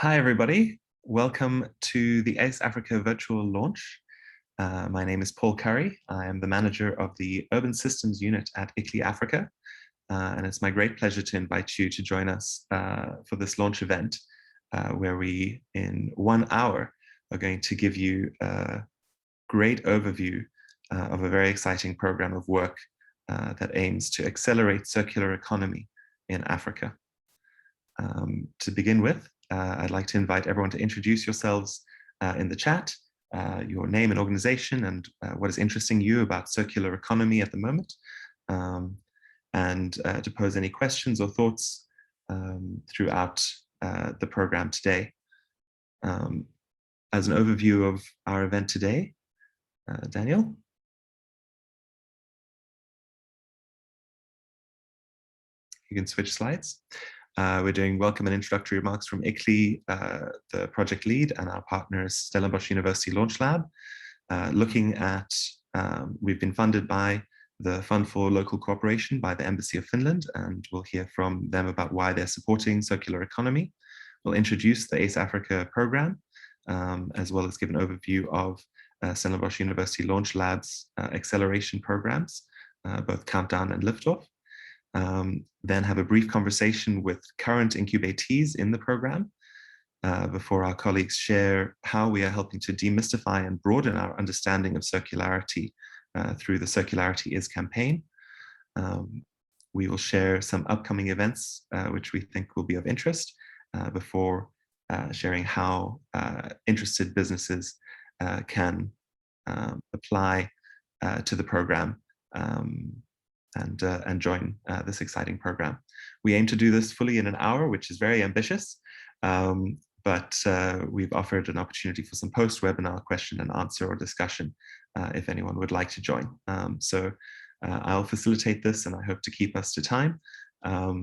Hi, everybody. Welcome to the ACE Africa virtual launch. My name is Paul Curry. I am the manager of the Urban Systems Unit at ICLEI Africa, and it's my great pleasure to invite you to join us for this launch event, where we, in 1 hour, are going to give you a great overview of a very exciting program of work that aims to accelerate circular economy in Africa. To begin with, I'd like to invite everyone to introduce yourselves in the chat, your name and organization, and what is interesting you about circular economy at the moment, and to pose any questions or thoughts throughout the program today. As an overview of our event today, Daniel? You can switch slides. We're doing welcome and introductory remarks from ICLEI, the project lead, and our partners, Stellenbosch University Launch Lab. Looking at, we've been funded by the Fund for Local Cooperation by the Embassy of Finland, and we'll hear from them about why they're supporting circular economy. We'll introduce the ACE Africa program, as well as give an overview of Stellenbosch University Launch Lab's acceleration programs, both Countdown and Liftoff. Then have a brief conversation with current incubatees in the program before our colleagues share how we are helping to demystify and broaden our understanding of circularity through the Circularity Is campaign. We will share some upcoming events which we think will be of interest before sharing how interested businesses can apply to the program and join this exciting program. We aim to do this fully in an hour, which is very ambitious, but we've offered an opportunity for some post-webinar question and answer or discussion if anyone would like to join. So I'll facilitate this, and I hope to keep us to time. We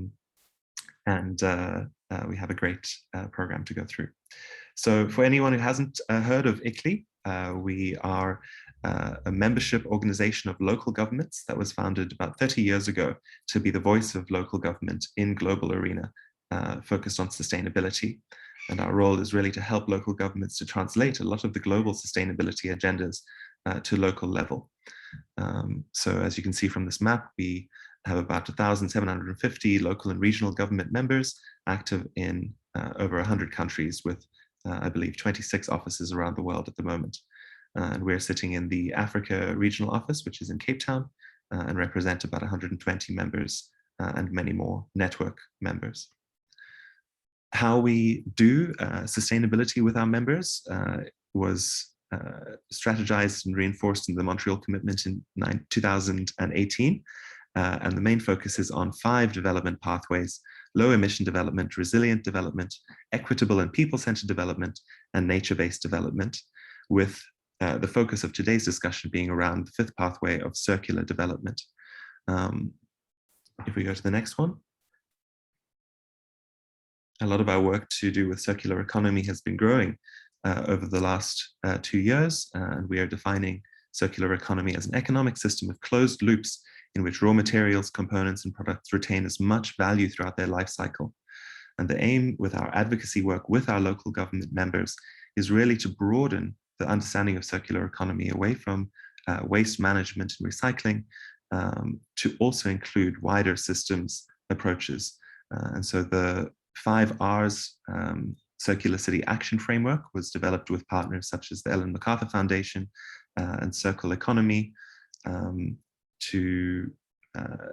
have a great program to go through. So for anyone who hasn't heard of ICLEI, we are a membership organization of local governments that was founded about 30 years ago to be the voice of local government in global arena, focused on sustainability. And our role is really to help local governments to translate a lot of the global sustainability agendas to local level. So as you can see from this map, we have about 1,750 local and regional government members active in over 100 countries with, I believe, 26 offices around the world at the moment. And we're sitting in the Africa Regional Office, which is in Cape Town, and represent about 120 members and many more network members. How we do sustainability with our members was strategized and reinforced in the Montreal Commitment in 2018. And the main focus is on 5 development pathways: low emission development, resilient development, equitable and people-centered development, and nature-based development, with the focus of today's discussion being around the 5th pathway of circular development. If we go to the next one. A lot of our work to do with circular economy has been growing over the last 2 years, and we are defining circular economy as an economic system of closed loops in which raw materials, components, and products retain as much value throughout their life cycle. And the aim with our advocacy work with our local government members is really to broaden the understanding of circular economy away from waste management and recycling to also include wider systems approaches. And so the 5 R's Circular City Action Framework was developed with partners such as the Ellen MacArthur Foundation and Circle Economy to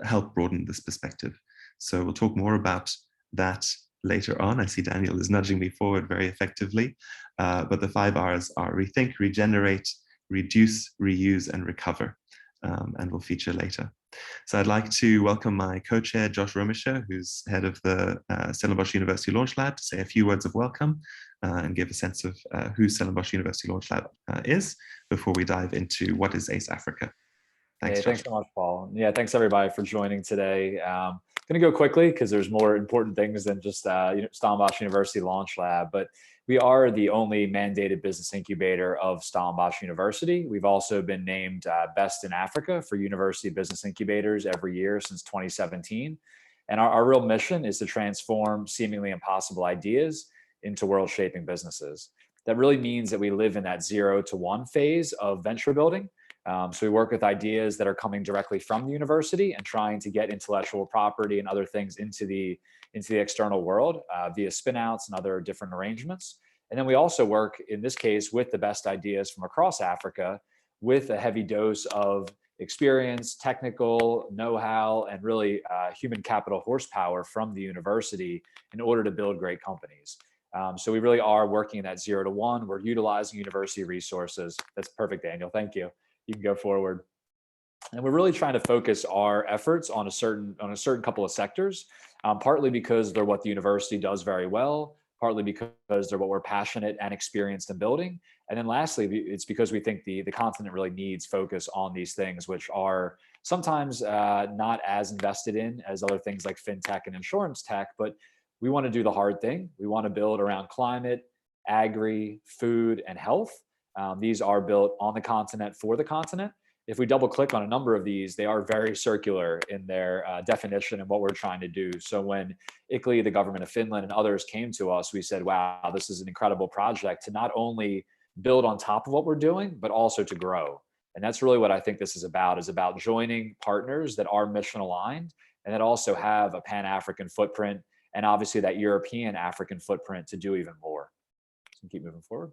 help broaden this perspective. So we'll talk more about that later on. I see Daniel is nudging me forward very effectively, but the 5 R's are rethink, regenerate, reduce, reuse, and recover, and will feature later. So I'd like to welcome my co-chair, Josh Romisher, who's head of the Stellenbosch University Launch Lab, to say a few words of welcome and give a sense of who Stellenbosch University Launch Lab is before we dive into what is ACE Africa. Thanks, Hey, thanks so much, Paul. Yeah, thanks everybody for joining today. Going to go quickly because there's more important things than just Stellenbosch University Launch Lab, but we are the only mandated business incubator of Stellenbosch University. We've also been named Best in Africa for University Business Incubators every year since 2017. And our real mission is to transform seemingly impossible ideas into world-shaping businesses. That really means that we live in that 0 to 1 phase of venture building. So we work with ideas that are coming directly from the university and trying to get intellectual property and other things into the external world via spinouts and other different arrangements. And then we also work, in this case, with the best ideas from across Africa with a heavy dose of experience, technical know-how, and really human capital horsepower from the university in order to build great companies. So we really are working in that 0 to 1. We're utilizing university resources. That's perfect, Daniel. Thank you. You can go forward. And we're really trying to focus our efforts on a certain couple of sectors, partly because they're what the university does very well, partly because they're what we're passionate and experienced in building. And then lastly, it's because we think the continent really needs focus on these things, which are sometimes not as invested in as other things like fintech and insurance tech, but we want to do the hard thing. We want to build around climate, agri, food, and health. These are built on the continent for the continent. If we double click on a number of these, they are very circular in their definition and what we're trying to do. So when ICLEI, the government of Finland, and others came to us, we said, wow, this is an incredible project to not only build on top of what we're doing, but also to grow. And that's really what I think this is about joining partners that are mission aligned and that also have a Pan-African footprint and obviously that European African footprint to do even more. So keep moving forward.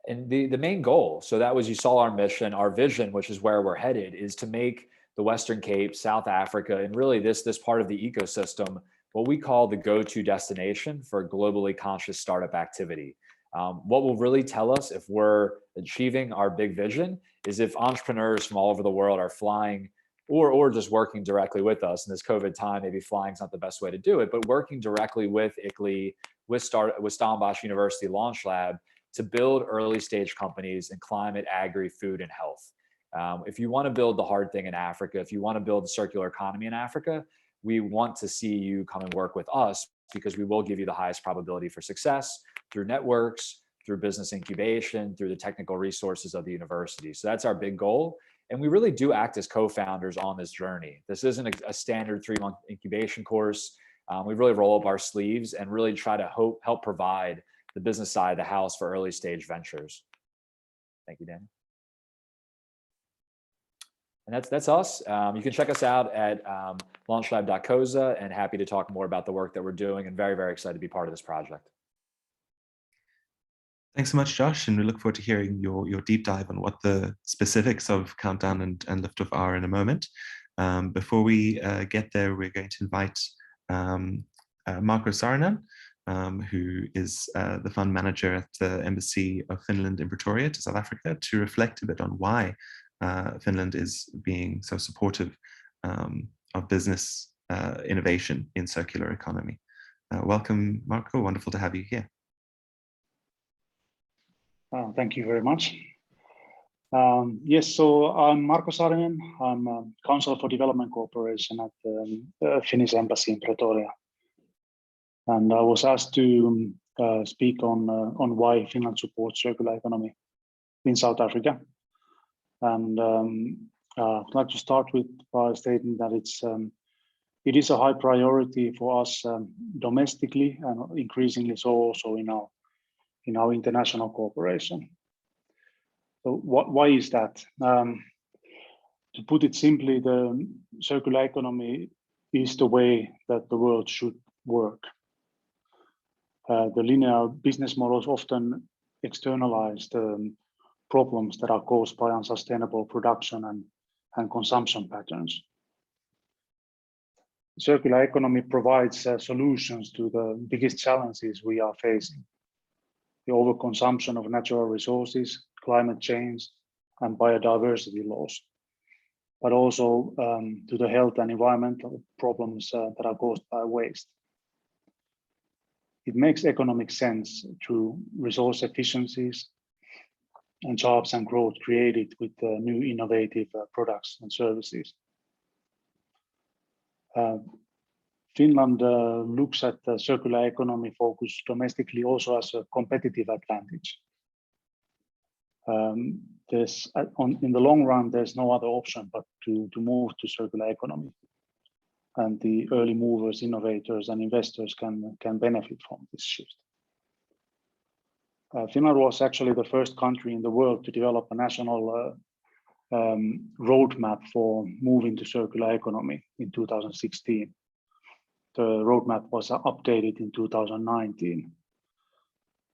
And the main goal, so that was, you saw our mission, our vision, which is where we're headed, is to make the Western Cape, South Africa, and really this part of the ecosystem, what we call the go-to destination for globally conscious startup activity. What will really tell us if we're achieving our big vision is if entrepreneurs from all over the world are flying or just working directly with us. In this COVID time, maybe flying is not the best way to do it, but working directly with ICLEI, with Stellenbosch University Launch Lab, to build early stage companies in climate, agri, food, and health. If you want to build the hard thing in Africa, if you want to build the circular economy in Africa, we want to see you come and work with us because we will give you the highest probability for success through networks, through business incubation, through the technical resources of the university. So that's our big goal. And we really do act as co-founders on this journey. This isn't a standard 3-month incubation course. We really roll up our sleeves and really try to help provide the business side of the house for early stage ventures. Thank you, Dan. And that's us. You can check us out at launchlab.coza, and happy to talk more about the work that we're doing, and very, very excited to be part of this project. Thanks so much, Josh, and we look forward to hearing your deep dive on what the specifics of Countdown and Liftoff are in a moment. Before we get there, we're going to invite Marko Saarinen, who is the fund manager at the Embassy of Finland in Pretoria to South Africa, to reflect a bit on why Finland is being so supportive of business innovation in circular economy. Welcome, Marko. Wonderful to have you here. Thank you very much. Yes, so I'm Marko Saarinen. I'm Counsel for Development Cooperation at the Finnish Embassy in Pretoria. And I was asked to speak on why Finland supports circular economy in South Africa. And I'd like to start by stating that it is a high priority for us domestically and increasingly so also in our international cooperation. So why is that? To put it simply, the circular economy is the way that the world should work. The linear business models often externalize the problems that are caused by unsustainable production and consumption patterns. Circular economy provides solutions to the biggest challenges we are facing: the overconsumption of natural resources, climate change, and biodiversity loss, but also to the health and environmental problems that are caused by waste. It makes economic sense through resource efficiencies and jobs and growth created with new innovative products and services. Finland looks at the circular economy focus domestically also as a competitive advantage. In the long run, there's no other option but to move to circular economy. and the early movers, innovators, and investors can benefit from this shift. Finland was actually the first country in the world to develop a national roadmap for moving to circular economy in 2016. The roadmap was updated in 2019.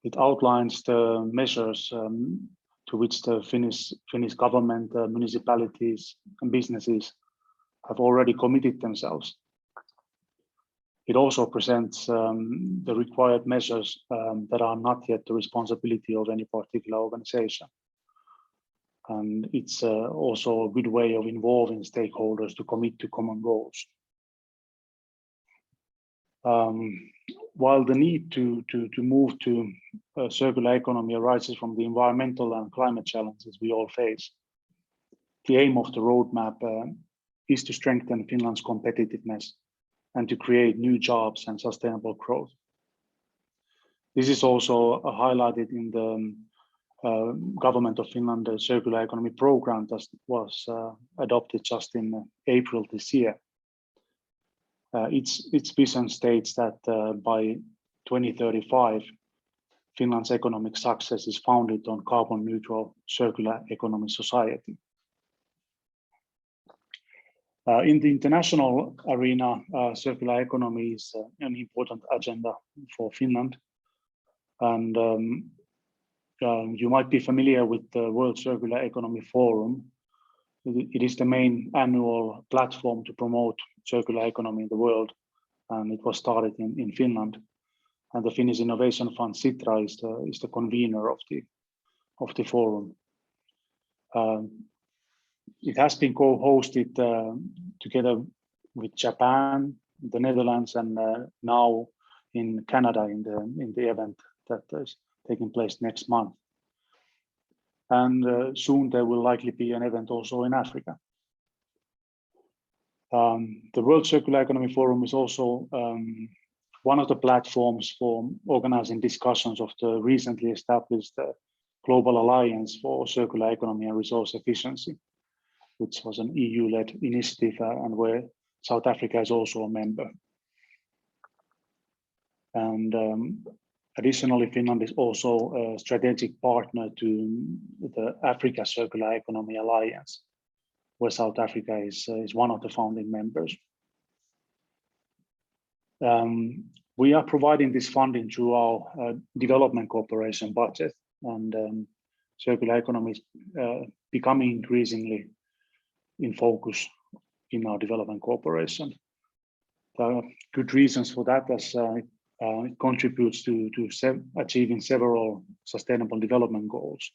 It outlines the measures to which the Finnish government, municipalities, and businesses have already committed themselves. It also presents the required measures that are not yet the responsibility of any particular organization. And it's also a good way of involving stakeholders to commit to common goals. While the need to move to a circular economy arises from the environmental and climate challenges we all face, the aim of the roadmap is to strengthen Finland's competitiveness and to create new jobs and sustainable growth. This is also highlighted in the Government of Finland Circular Economy Program that was adopted just in April this year. Its vision states that by 2035, Finland's economic success is founded on carbon neutral circular economy society. In the international arena, circular economy is an important agenda for Finland. And you might be familiar with the World Circular Economy Forum. It is the main annual platform to promote circular economy in the world, and it was started in Finland. And the Finnish Innovation Fund Sitra is the convener of the forum. It has been co-hosted together with Japan, the Netherlands, and now in Canada in the event that is taking place next month. And soon there will likely be an event also in Africa. The World Circular Economy Forum is also one of the platforms for organizing discussions of the recently established Global Alliance for Circular Economy and Resource Efficiency, which was an EU-led initiative and where South Africa is also a member. And additionally, Finland is also a strategic partner to the Africa Circular Economy Alliance, where South Africa is one of the founding members. We are providing this funding through our development cooperation budget, and circular economy is becoming increasingly in focus in our development cooperation. There are good reasons for that, as it contributes to achieving several sustainable development goals,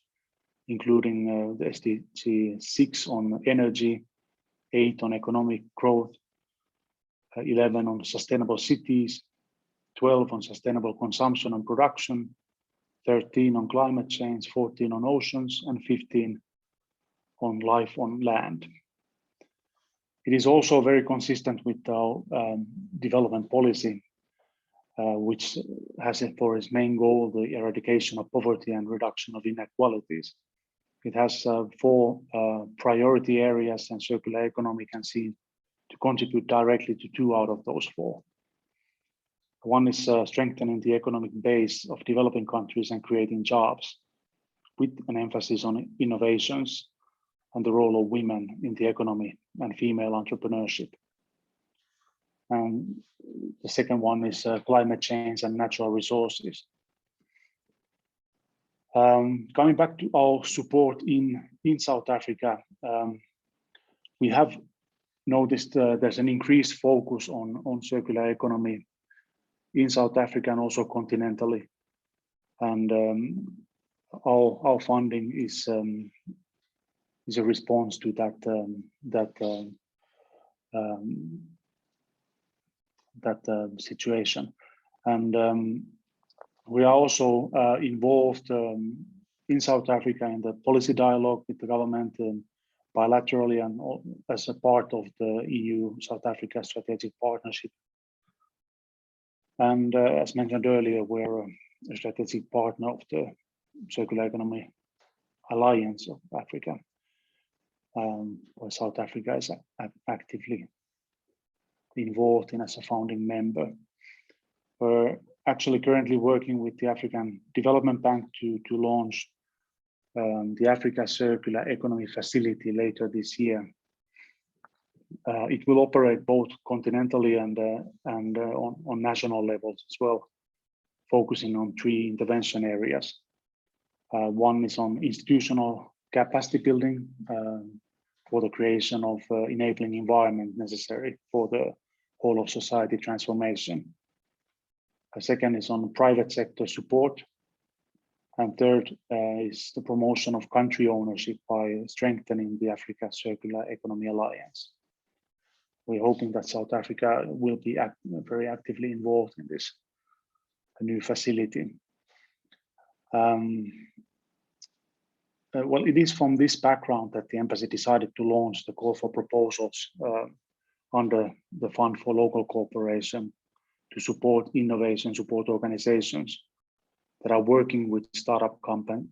including the SDG 6 on energy, 8 on economic growth, 11 on sustainable cities, 12 on sustainable consumption and production, 13 on climate change, 14 on oceans, and 15 on life on land. It is also very consistent with our development policy, which has for its main goal the eradication of poverty and reduction of inequalities. It has 4 priority areas, and circular economy can see to contribute directly to 2 out of those 4. One is strengthening the economic base of developing countries and creating jobs, with an emphasis on innovations and the role of women in the economy and female entrepreneurship. And the second one is climate change and natural resources. Coming back to our support in South Africa, we have noticed there's an increased focus on circular economy in South Africa and also continentally. And our funding is a response to that situation. And we are also involved in South Africa in the policy dialogue with the government bilaterally and as a part of the EU-South Africa strategic partnership. And as mentioned earlier, we're a strategic partner of the Circular Economy Alliance of Africa, where South Africa is actively involved in as a founding member. We're actually currently working with the African Development Bank to launch the Africa Circular Economy Facility later this year. It will operate both continentally and on national levels as well, focusing on 3 intervention areas. One is on institutional capacity building for the creation of enabling environment necessary for the whole of society transformation. Second is on private sector support. And third is the promotion of country ownership by strengthening the Africa Circular Economy Alliance. We're hoping that South Africa will be very actively involved in this new facility. Well, it is from this background that the embassy decided to launch the call for proposals under the Fund for Local Cooperation to support innovation support organizations that are working with startup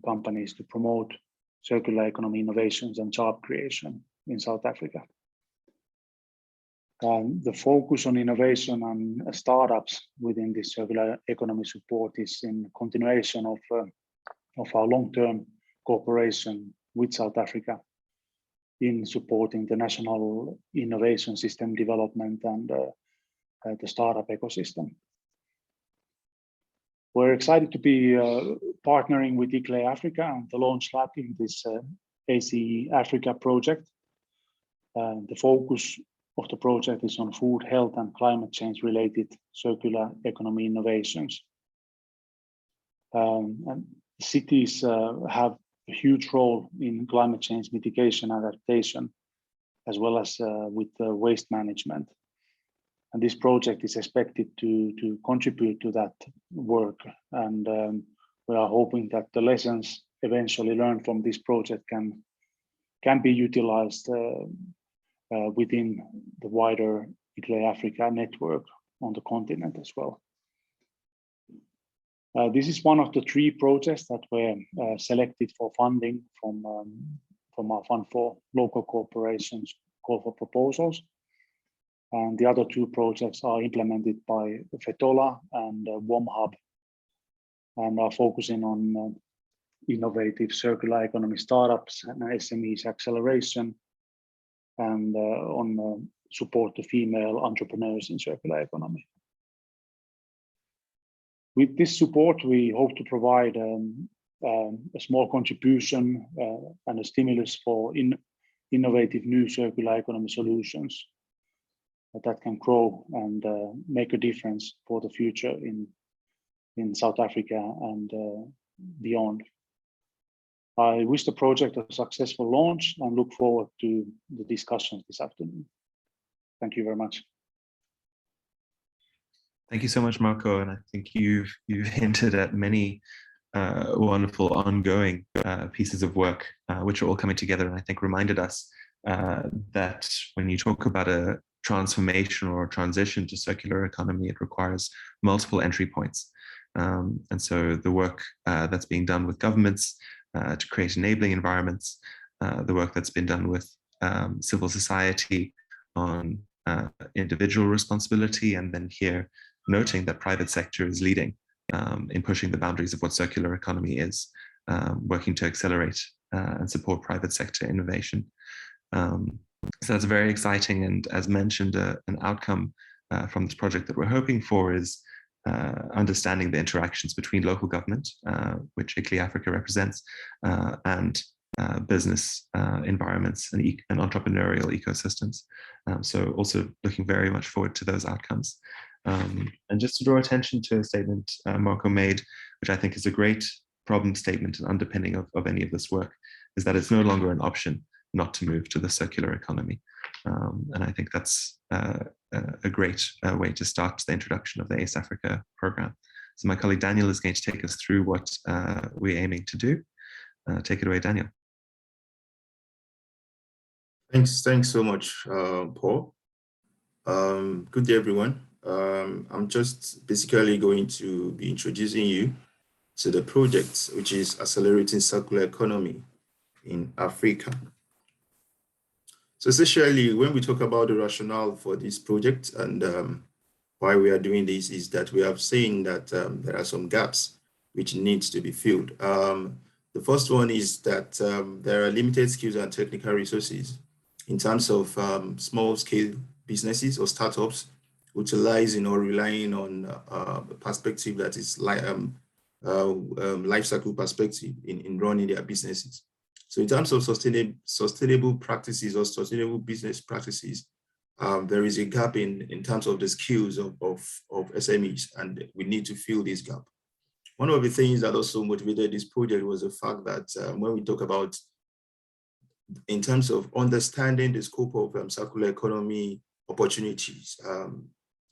companies to promote circular economy innovations and job creation in South Africa. The focus on innovation and startups within this circular economy support is in continuation of our long-term cooperation with South Africa in supporting the national innovation system development and the startup ecosystem. We're excited to be partnering with ICLEI Africa and the Launch Lab in this ACE Africa project. The focus of the project is on food, health, and climate change related circular economy innovations. And cities have a huge role in climate change mitigation and adaptation, as well as with waste management. And this project is expected to contribute to that work. And we are hoping that the lessons eventually learned from this project can be utilized within the wider ICLEI Africa network on the continent as well. This is one of the 3 projects that were selected for funding from our Fund for Local Corporations call for proposals. And the other 2 projects are implemented by FETOLA and WOMHub and are focusing on innovative circular economy startups and SMEs acceleration and on support to female entrepreneurs in circular economy. With this support, we hope to provide a small contribution and a stimulus for innovative new circular economy solutions that can grow and make a difference for the future in South Africa and beyond. I wish the project a successful launch and look forward to the discussions this afternoon. Thank you very much. Thank you so much, Marco. And I think you've hinted at many wonderful ongoing pieces of work, which are all coming together, and I think reminded us that when you talk about a transformation or a transition to circular economy, it requires multiple entry points. And so the work that's being done with governments to create enabling environments, the work that's been done with civil society on individual responsibility, and then here noting that private sector is leading in pushing the boundaries of what circular economy is, working to accelerate and support private sector innovation. So that's very exciting, and as mentioned, an outcome from this project that we're hoping for is understanding the interactions between local government, which ICLEI Africa represents, and business environments and entrepreneurial ecosystems. So also looking very much forward to those outcomes. And just to draw attention to a statement Marco made, which I think is a great problem statement and underpinning of any of this work, is that it's no longer an option not to move to the circular economy. And I think that's a great way to start the introduction of the ACE Africa program. So my colleague Daniel is going to take us through what we're aiming to do. Take it away, Daniel. Thanks so much, Paul. Good day, everyone. I'm just basically going to be introducing you to the project, which is Accelerating Circular Economy in Africa. So essentially, when we talk about the rationale for this project and why we are doing this is that we have seen that there are some gaps which needs to be filled. The first one is that there are limited skills and technical resources in terms of small scale businesses or startups utilizing or relying on a perspective that is like life cycle perspective in running their businesses. So in terms of sustainable practices or sustainable business practices, there is a gap in terms of the skills of SMEs, and we need to fill this gap. One of the things that also motivated this project was the fact that when we talk about in terms of understanding the scope of circular economy opportunities,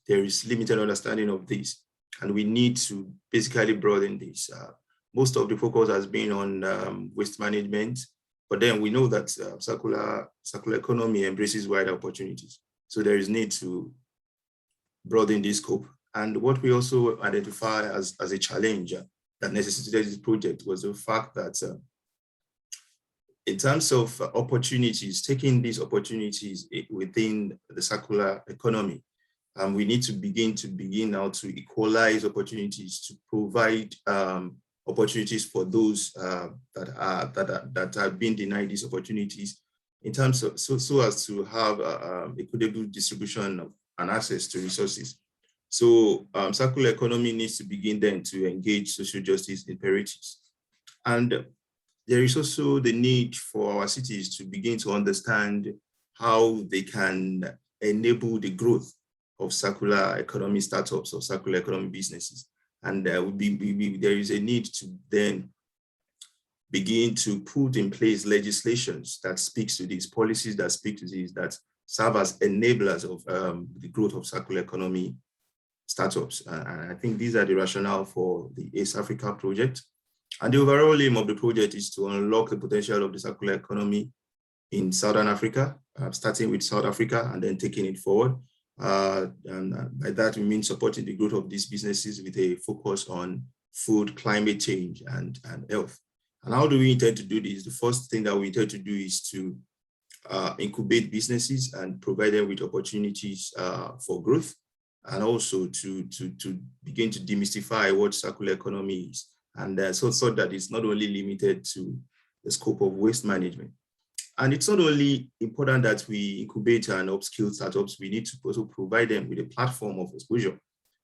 there is limited understanding of this, and we need to basically broaden this. Most of the focus has been on waste management, but then we know that circular economy embraces wider opportunities. So there is need to broaden this scope. And what we also identify as a challenge that necessitated this project was the fact that in terms of opportunities, taking these opportunities within the circular economy, we need to begin now to equalize opportunities to provide opportunities for those that have been denied these opportunities, in terms of so as to have equitable distribution of, and access to resources. So circular economy needs to begin then to engage social justice imperatives. And there is also the need for our cities to begin to understand how they can enable the growth of circular economy startups or circular economy businesses. And there is a need to then begin to put in place legislations that speaks to these, policies that speak to these, that serve as enablers of the growth of circular economy startups. And I think these are the rationale for the ACE Africa project. And the overall aim of the project is to unlock the potential of the circular economy in Southern Africa, starting with South Africa and then taking it forward. And by that, we mean supporting the growth of these businesses with a focus on food, climate change, and health. And how do we intend to do this? The first thing that we intend to do is to incubate businesses and provide them with opportunities for growth, and also to begin to demystify what circular economy is. And so that it's not only limited to the scope of waste management. And it's not only important that we incubate and upskill startups, we need to also provide them with a platform of exposure.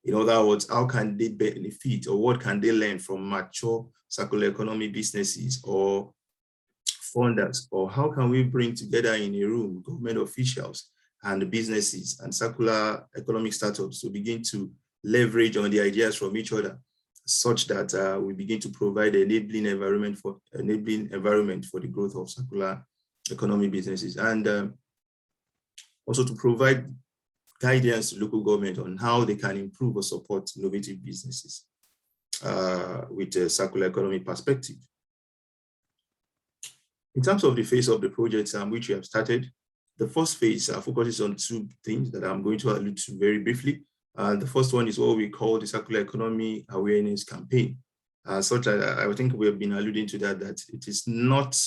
In other words, how can they benefit, or what can they learn from mature circular economy businesses or funders, or how can we bring together in a room government officials and businesses and circular economic startups to begin to leverage on the ideas from each other, such that we begin to provide an enabling environment for the growth of circular economy businesses, and also to provide guidance to local government on how they can improve or support innovative businesses with a circular economy perspective. In terms of the phase of the project which we have started, the first phase focuses on two things that I'm going to allude to very briefly. The first one is what we call the Circular Economy Awareness Campaign. Such that I think we have been alluding to that it is not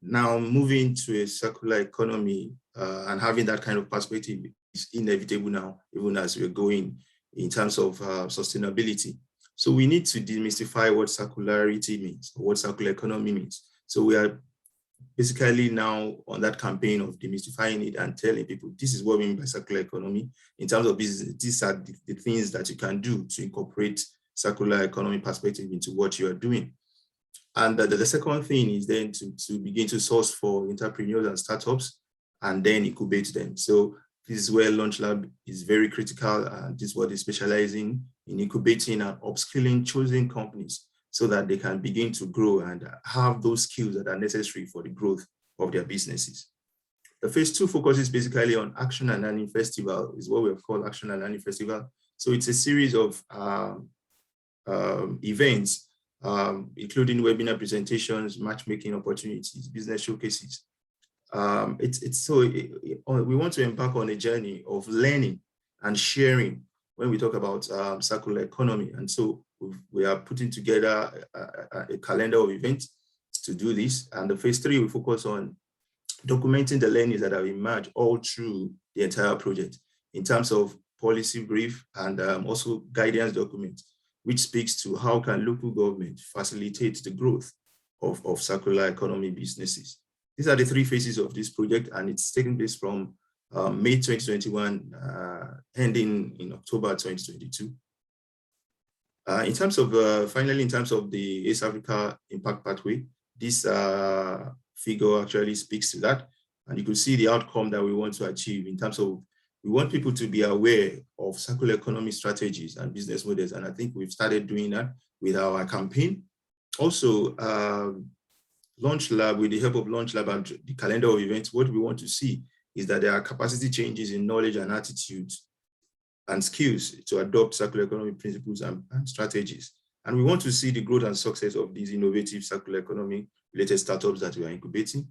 now moving to a circular economy and having that kind of perspective is inevitable now, even as we're going in terms of sustainability. So we need to demystify what circularity means, or what circular economy means. So we are basically now on that campaign of demystifying it and telling people, this is what we mean by circular economy. In terms of business, these are the things that you can do to incorporate circular economy perspective into what you are doing. And the second thing is then to begin to source for entrepreneurs and startups and then incubate them. So this is where Launch Lab is very critical, and this is what they specialize in incubating and upskilling chosen companies so that they can begin to grow and have those skills that are necessary for the growth of their businesses. The phase 2 focuses basically on Action and Learning Festival, is what we have called Action and Learning Festival. So it's a series of events, including webinar presentations, matchmaking opportunities, business showcases. We want to embark on a journey of learning and sharing when we talk about circular economy. And so we are putting together a calendar of events to do this. And the phase 3 will focus on documenting the learnings that have emerged all through the entire project in terms of policy brief and also guidance document, which speaks to how can local government facilitate the growth of circular economy businesses. These are the three phases of this project, and it's taking place from May 2021, ending in October 2022. In terms of, finally, in terms of the East Africa Impact Pathway, this figure actually speaks to that. And you can see the outcome that we want to achieve in terms of, we want people to be aware of circular economy strategies and business models. And I think we've started doing that with our campaign. Also, Launch Lab, with the help of Launch Lab and the calendar of events, what we want to see is that there are capacity changes in knowledge and attitudes and skills to adopt circular economy principles and strategies. And we want to see the growth and success of these innovative circular economy related startups that we are incubating.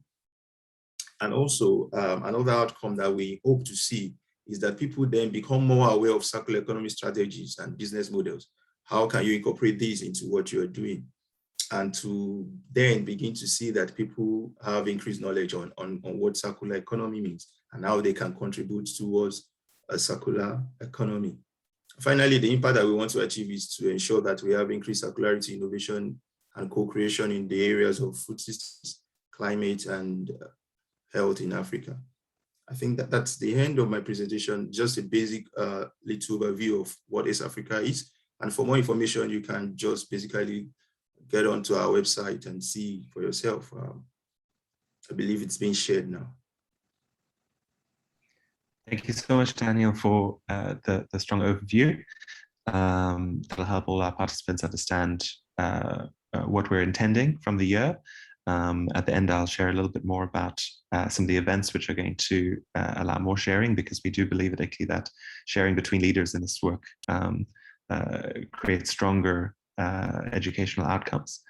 And also another outcome that we hope to see is that people then become more aware of circular economy strategies and business models. How can you incorporate these into what you're doing? And to then begin to see that people have increased knowledge on what circular economy means and how they can contribute towards a circular economy. Finally, the impact that we want to achieve is to ensure that we have increased circularity, innovation, and co-creation in the areas of food systems, climate, and health in Africa. I think that that's the end of my presentation, just a basic little overview of what East Africa is. And for more information, you can just basically get onto our website and see for yourself. I believe it's being shared now. Thank you so much, Daniel, for the strong overview. That'll help all our participants understand what we're intending from the year. At the end, I'll share a little bit more about some of the events which are going to allow more sharing, because we do believe at ICLEI that sharing between leaders in this work creates stronger educational outcomes.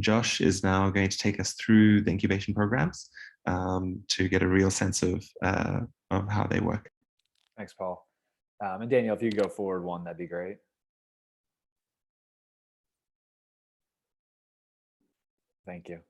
Josh is now going to take us through the incubation programs to get a real sense of how they work. Thanks, Paul. And Daniel, if you could go forward one, that'd be great. Thank you.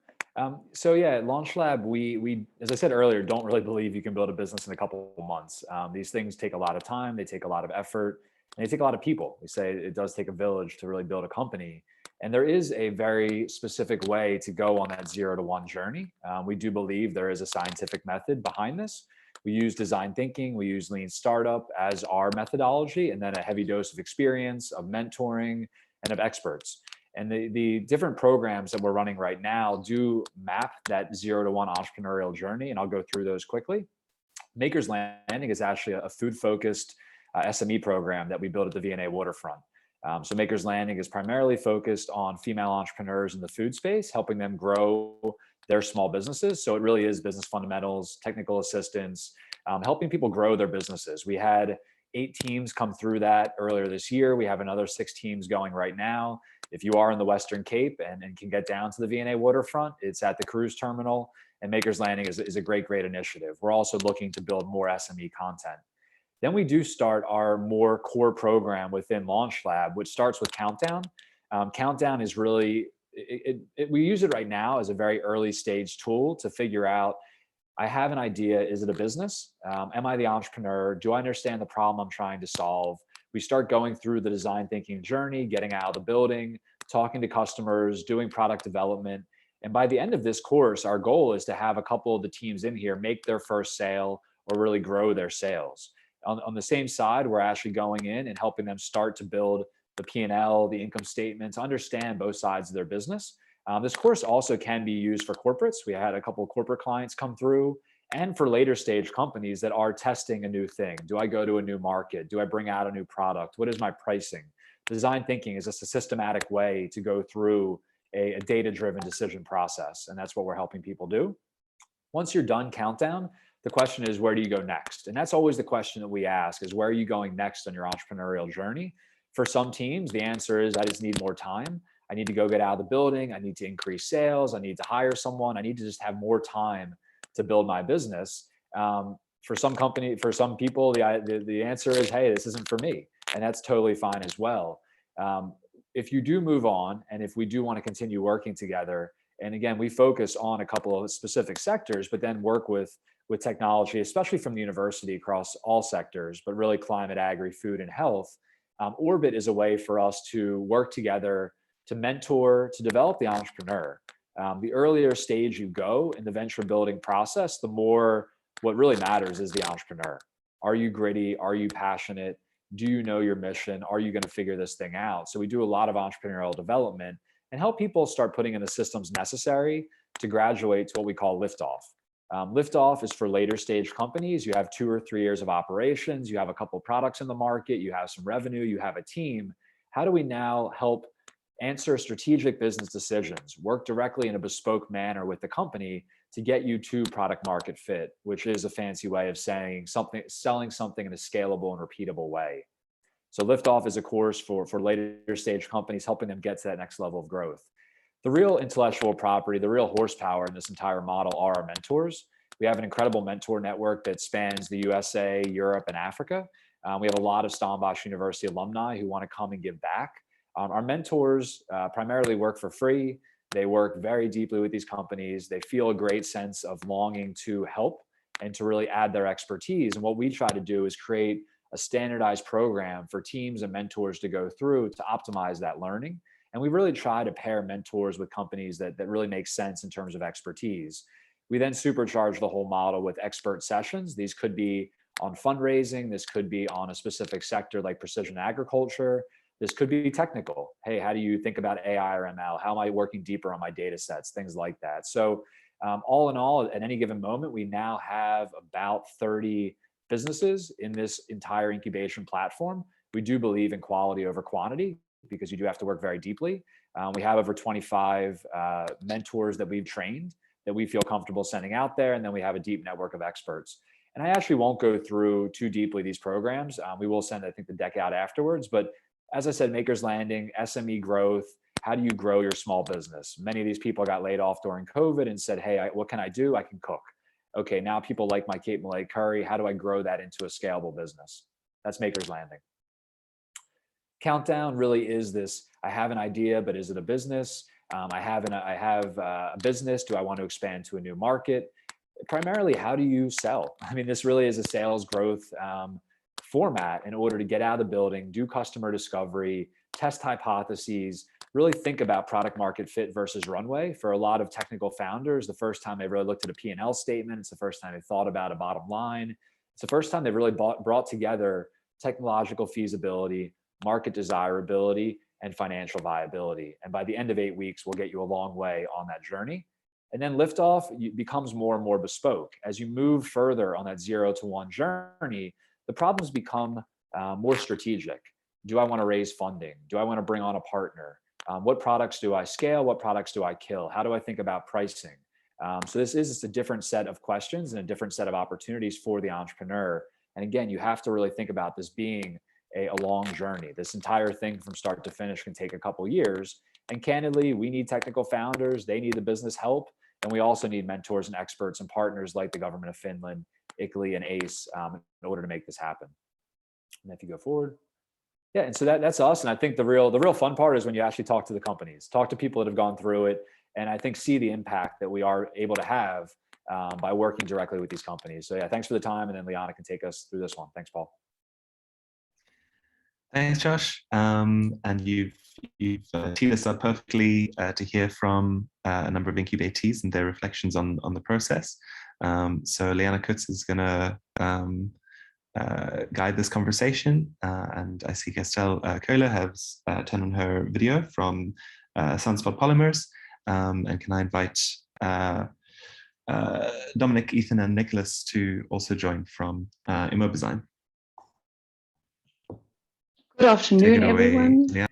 So yeah, at Launch Lab, we, as I said earlier, don't really believe you can build a business in a couple of months. These things take a lot of time, they take a lot of effort, and they take a lot of people. We say it does take a village to really build a company. And there is a very specific way to go on that 0 to 1 journey. We do believe there is a scientific method behind this. We use design thinking, we use lean startup as our methodology, and then a heavy dose of experience, of mentoring, and of experts. And the different programs that we're running right now do map that 0 to 1 entrepreneurial journey, and I'll go through those quickly. Maker's Landing is actually a food-focused SME program that we built at the V&A waterfront. So Maker's Landing is primarily focused on female entrepreneurs in the food space, helping them grow their small businesses. So it really is business fundamentals, technical assistance, helping people grow their businesses. We had 8 teams come through that earlier this year. We have another 6 teams going right now. If you are in the Western Cape and can get down to the V&A waterfront, it's at the cruise terminal, and Maker's Landing is a great initiative. We're also looking to build more SME content. Then we do start our more core program within Launch Lab, which starts with Countdown. Countdown is really, we use it right now as a very early stage tool to figure out, I have an idea, is it a business? Am I the entrepreneur? Do I understand the problem I'm trying to solve? We start going through the design thinking journey, getting out of the building, talking to customers, doing product development. And by the end of this course, our goal is to have a couple of the teams in here make their first sale or really grow their sales. On the same side, we're actually going in and helping them start to build the P&L, the income statement, to understand both sides of their business. This course also can be used for corporates. We had a couple of corporate clients come through, and for later stage companies that are testing a new thing. Do I go to a new market? Do I bring out a new product? What is my pricing? Design thinking is just a systematic way to go through a data-driven decision process, and that's what we're helping people do. Once you're done Countdown, the question is, where do you go next? And that's always the question that we ask, is where are you going next on your entrepreneurial journey? For some teams, the answer is, I just need more time. I need to go get out of the building. I need to increase sales. I need to hire someone. I need to just have more time to build my business. For some people, the answer is, hey, this isn't for me. And that's totally fine as well. If you do move on, and if we do want to continue working together, And again, we focus on a couple of specific sectors, but then work with technology, especially from the university across all sectors, but really climate, agri, food, and health. Orbit is a way for us to work together to mentor, to develop the entrepreneur. The earlier stage you go in the venture building process, the more what really matters is the entrepreneur. Are you gritty? Are you passionate? Do you know your mission? Are you going to figure this thing out? So we do a lot of entrepreneurial development and help people start putting in the systems necessary to graduate to what we call liftoff. Liftoff is for later stage companies. You have 2 or 3 years of operations. You have a couple of products in the market. You have some revenue. You have a team. How do we now help answer strategic business decisions, work directly in a bespoke manner with the company to get you to product market fit, which is a fancy way of saying something, selling something in a scalable and repeatable way. So Liftoff is a course for later stage companies, helping them get to that next level of growth. The real intellectual property, the real horsepower in this entire model are our mentors. We have an incredible mentor network that spans the USA, Europe, and Africa. We have a lot of Stellenbosch University alumni who want to come and give back. Our mentors primarily work for free. They work very deeply with these companies. They feel a great sense of longing to help and to really add their expertise. And what we try to do is create a standardized program for teams and mentors to go through to optimize that learning. And we really try to pair mentors with companies that really make sense in terms of expertise. We then supercharge the whole model with expert sessions. These could be on fundraising. This could be on a specific sector like precision agriculture. This could be technical. Hey, how do you think about AI or ML? How am I working deeper on my data sets? Things like that. So all in all, at any given moment, we now have about 30 businesses in this entire incubation platform. We do believe in quality over quantity because you do have to work very deeply. We have over 25 mentors that we've trained that we feel comfortable sending out there. And then we have a deep network of experts. And I actually won't go through too deeply these programs. We will send, I think, the deck out afterwards. But as I said, Makers Landing, SME growth, how do you grow your small business? Many of these people got laid off during COVID and said, hey, what can I do? I can cook. Okay, now people like my Cape Malay curry. How do I grow that into a scalable business? That's Makers Landing. Countdown really is this, I have an idea, but is it a business? I have a business. Do I want to expand to a new market? Primarily, how do you sell? I mean, this really is a sales growth format in order to get out of the building, do customer discovery, test hypotheses, really think about product market fit versus runway. For a lot of technical founders, the first time they really looked at a P&L statement, it's the first time they thought about a bottom line. It's the first time they've really brought together technological feasibility, market desirability, and financial viability. And by the end of 8 weeks, we'll get you a long way on that journey. And then liftoff becomes more and more bespoke. As you move further on that 0 to 1 journey, the problems become more strategic. Do I want to raise funding? Do I want to bring on a partner? What products do I scale? What products do I kill? How do I think about pricing? So this is just a different set of questions and a different set of opportunities for the entrepreneur. And again, you have to really think about this being a long journey. This entire thing from start to finish can take a couple years. And candidly, we need technical founders. They need the business help. And we also need mentors and experts and partners like the government of Finland, ICLEI, and ACE in order to make this happen. And if you go forward. Yeah, and so that's us. And I think the real fun part is when you actually talk to the companies, talk to people that have gone through it, and I think see the impact that we are able to have by working directly with these companies. So yeah, thanks for the time. And then Liana can take us through this one. Thanks, Paul. Thanks, Josh. And you've teed us up perfectly to hear from a number of incubatees and their reflections on the process. So Liana Kutz is going to guide this conversation, and I see Gastel Köhler has turned on her video from Sunspot Polymers. And can I invite Dominic, Ethan, and Nicholas to also join from Immodesign. Good afternoon, everyone. Liana.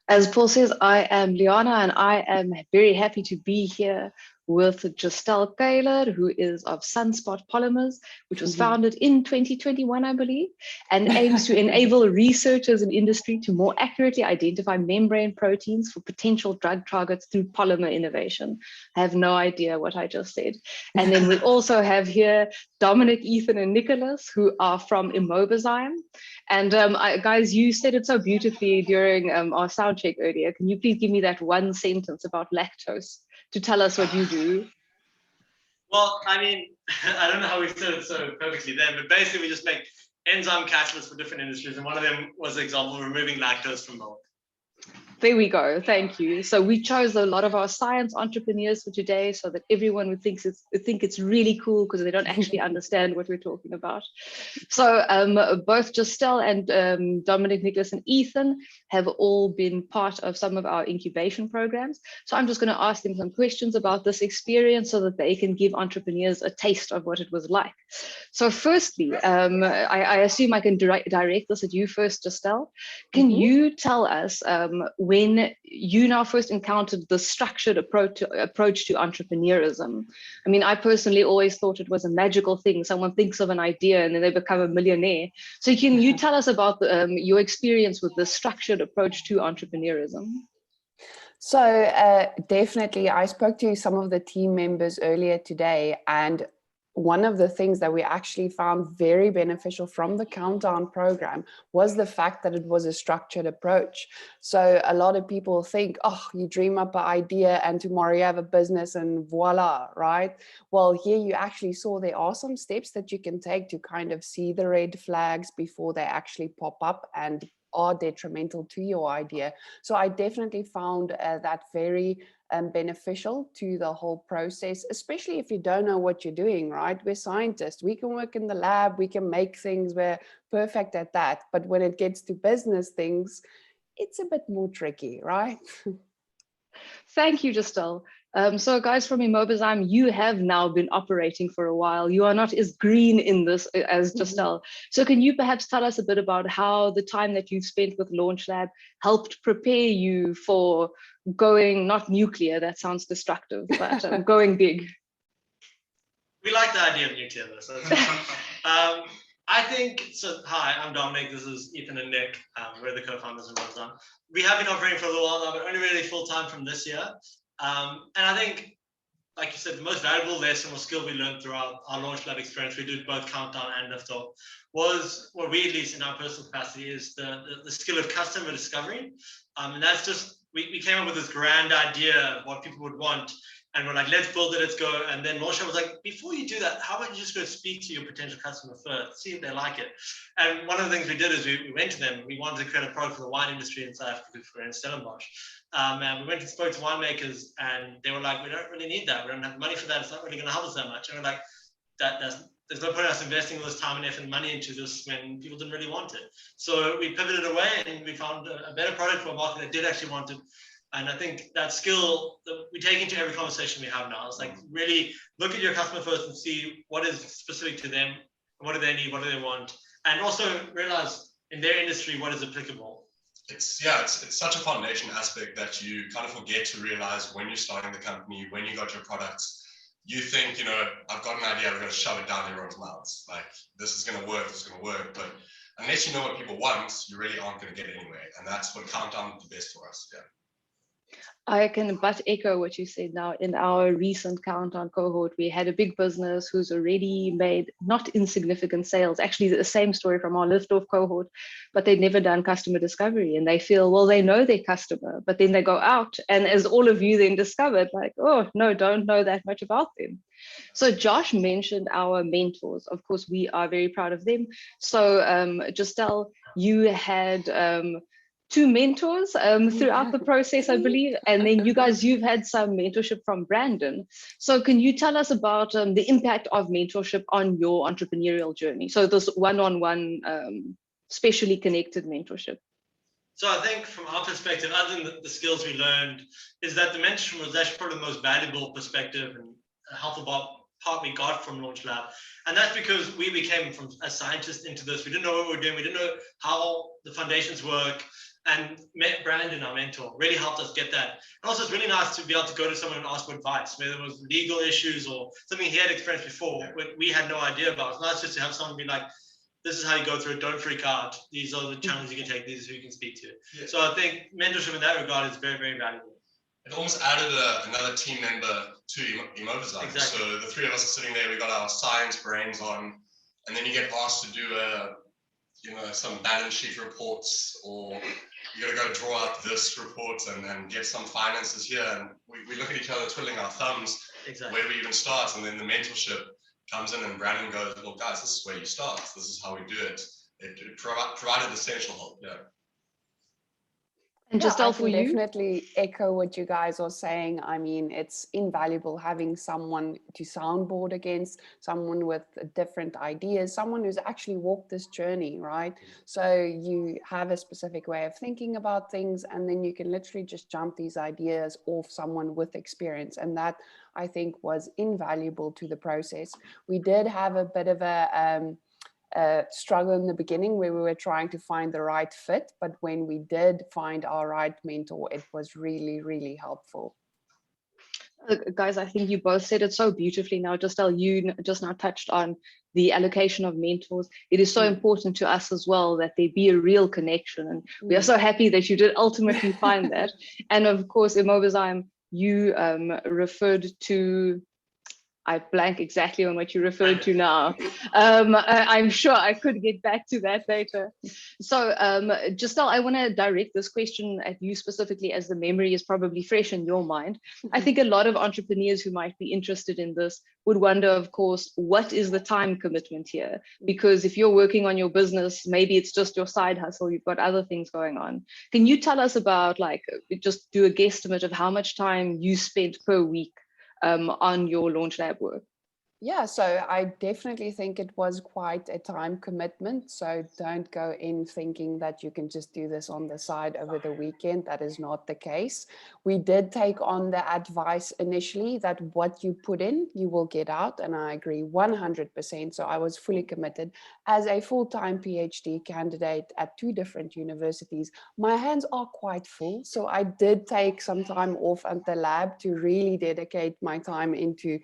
As Paul says, I am Liana, and I am very happy to be here with Justel Kaler, who is of Sunspot Polymers, which was founded in 2021, I believe, and aims to enable researchers and industry to more accurately identify membrane proteins for potential drug targets through polymer innovation. I have no idea what I just said. And then we also have here Dominic, Ethan, and Nicholas, who are from Immobizyme. And guys, you said it so beautifully during our sound check earlier. Can you please give me that one sentence about lactose to tell us what you do? Well, I mean, I don't know how we said it so perfectly then, but basically we just make enzyme catalysts for different industries. And one of them was the example of removing lactose from milk. There we go. Thank you. So we chose a lot of our science entrepreneurs for today so that everyone would think it's really cool because they don't actually understand what we're talking about. So both Justel and Dominic, Nicholas, and Ethan have all been part of some of our incubation programs. So I'm just going to ask them some questions about this experience so that they can give entrepreneurs a taste of what it was like. So firstly, I assume I can direct this at you first, Justel. Can you tell us when you now first encountered the structured approach to entrepreneurism? I mean, I personally always thought it was a magical thing. Someone thinks of an idea and then they become a millionaire. So can you tell us about your experience with the structured approach to entrepreneurism? So definitely, I spoke to some of the team members earlier today, and one of the things that we actually found very beneficial from the Countdown program was the fact that it was a structured approach. So a lot of people think, oh, you dream up an idea and tomorrow you have a business and voila, right? Well, here you actually saw there are some steps that you can take to kind of see the red flags before they actually pop up and are detrimental to your idea. So I definitely found that very beneficial to the whole process, especially if you don't know what you're doing, right? We're scientists, we can work in the lab, we can make things, we're perfect at that. But when it gets to business things, it's a bit more tricky, right? Thank you, Justel. So guys from Immobizyme, you have now been operating for a while. You are not as green in this as Justel. So can you perhaps tell us a bit about how the time that you've spent with Launch Lab helped prepare you for going, not nuclear, that sounds destructive, but going big? We like the idea of nuclear, though. So I think, so hi, I'm Dominic, this is Ethan and Nick. We're the co-founders of Immobizyme. We have been operating for a little while now, but only really full-time from this year. And I think, like you said, the most valuable lesson or skill we learned throughout our Launch Lab experience, we did both Countdown and Liftoff, was, what we at least in our personal capacity, is the skill of customer discovery. And that's just, we came up with this grand idea of what people would want. And we're like, let's build it, let's go. And then Launch Lab was like, before you do that, how about you just go speak to your potential customer first, see if they like it. And one of the things we did is we went to them. We wanted to create a product for the wine industry in South Africa for in Stellenbosch. And we went and spoke to winemakers, and they were like, we don't really need that. We don't have money for that. It's not really going to help us that much. And we're like, there's no point in us investing all this time and effort and money into this when people didn't really want it. So we pivoted away and we found a better product for a market that did actually want it. And I think that skill that we take into every conversation we have now is like really look at your customer first and see what is specific to them, what do they need, what do they want, and also realize in their industry what is applicable. It's such a foundation aspect that you kind of forget to realize when you're starting the company, when you got your products. You think, I've got an idea, I'm going to shove it down everyone's mouths. Like, this is going to work, this is going to work. But unless you know what people want, you really aren't going to get it anyway. And that's what Countdown is the best for us. Yeah. I can but echo what you said now. In our recent Countdown cohort, we had a big business who's already made not insignificant sales. Actually, the same story from our Liftoff cohort, but they'd never done customer discovery. And they feel, well, they know their customer, but then they go out. And as all of you then discovered, like, oh, no, don't know that much about them. So Josh mentioned our mentors. Of course, we are very proud of them. So Justel, you had two mentors throughout the process, I believe. And then you've had some mentorship from Brandon. So can you tell us about the impact of mentorship on your entrepreneurial journey? So this one-on-one, specially connected mentorship. So I think from our perspective, other than the skills we learned, is that the mentorship was actually probably the most valuable perspective and helpful part we got from Launch Lab. And that's because we became from as scientists into this. We didn't know what we were doing. We didn't know how the foundations work. And Brandon, our mentor, really helped us get that. And also, it's really nice to be able to go to someone and ask for advice, whether it was legal issues or something he had experienced before, we had no idea about. It's nice just to have someone be like, this is how you go through it, don't freak out. These are the challenges you can take, these is who you can speak to. Yeah. So I think mentorship in that regard is very, very valuable. It almost added another team member to Emodesign. Exactly. So the three of us are sitting there, we got our science brains on, and then you get asked to do some balance sheet reports, or you got to go draw up this report and get some finances here. And we look at each other twiddling our thumbs. Exactly. Where do we even start? And then the mentorship comes in and Brandon goes, well, guys, this is where you start. This is how we do it. It provided essential help. Yeah. And just I can definitely echo what you guys are saying. I mean, it's invaluable having someone to soundboard against, someone with different ideas, someone who's actually walked this journey, right? So you have a specific way of thinking about things, and then you can literally just jump these ideas off someone with experience. And that, I think, was invaluable to the process. We did have a bit of a struggle in the beginning where we were trying to find the right fit, but when we did find our right mentor, it was really, really helpful. Guys, I think you both said it so beautifully now. You just now touched on the allocation of mentors. It is so important to us as well that there be a real connection, and we are so happy that you did ultimately find that. And of course, Emodesign, you referred to, I blank exactly on what you referred to now. I'm sure I could get back to that later. So Giselle, I want to direct this question at you specifically, as the memory is probably fresh in your mind. I think a lot of entrepreneurs who might be interested in this would wonder, of course, what is the time commitment here? Because if you're working on your business, maybe it's just your side hustle, you've got other things going on. Can you tell us about, like, just do a guesstimate of how much time you spent per week on your Launch Lab work? Yeah, so I definitely think it was quite a time commitment. So don't go in thinking that you can just do this on the side over the weekend. That is not the case. We did take on the advice initially that what you put in, you will get out. And I agree 100%. So I was fully committed. As a full-time PhD candidate at 2 different universities, my hands are quite full. So I did take some time off at the lab to really dedicate my time into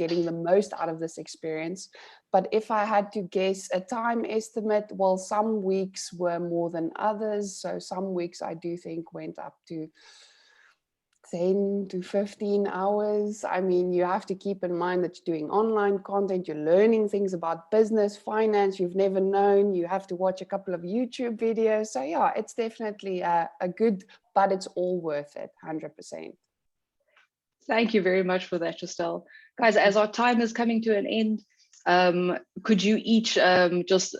getting the most out of this experience. But if I had to guess a time estimate, well, some weeks were more than others. So some weeks I do think went up to 10 to 15 hours. I mean, you have to keep in mind that you're doing online content, you're learning things about business, finance you've never known, you have to watch a couple of YouTube videos. So yeah, it's definitely a good, but it's all worth it, 100%. Thank you very much for that, Giselle. Guys, as our time is coming to an end, could you each just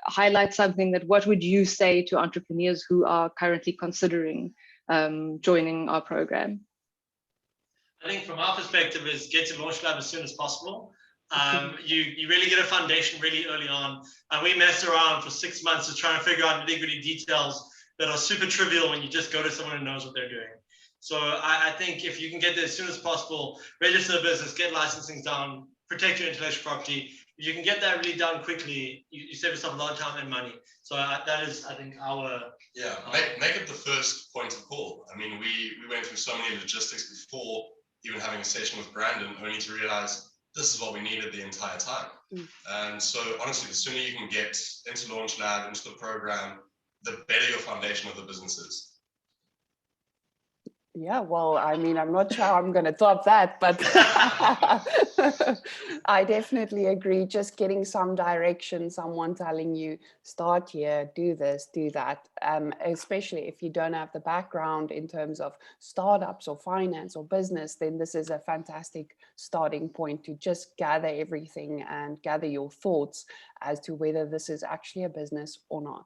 highlight something that, what would you say to entrepreneurs who are currently considering joining our program? I think from our perspective is get to Launch Lab as soon as possible. You really get a foundation really early on. And we messed around for 6 months to try and figure out nitty-gritty details that are super trivial when you just go to someone who knows what they're doing. So I think if you can get there as soon as possible, register a business, get licensing done, protect your intellectual property. If you can get that really done quickly, you save yourself a lot of time and money. So that is, I think, our... Yeah, make it the first point of call. I mean, we went through so many logistics before even having a session with Brandon, only to realize this is what we needed the entire time. And so honestly, the sooner you can get into Launch Lab, into the program, the better your foundation of the business is. Yeah, well, I mean, I'm not sure I'm going to top that, but I definitely agree. Just getting some direction, someone telling you, start here, do this, do that, especially if you don't have the background in terms of startups or finance or business, then this is a fantastic starting point to just gather everything and gather your thoughts as to whether this is actually a business or not.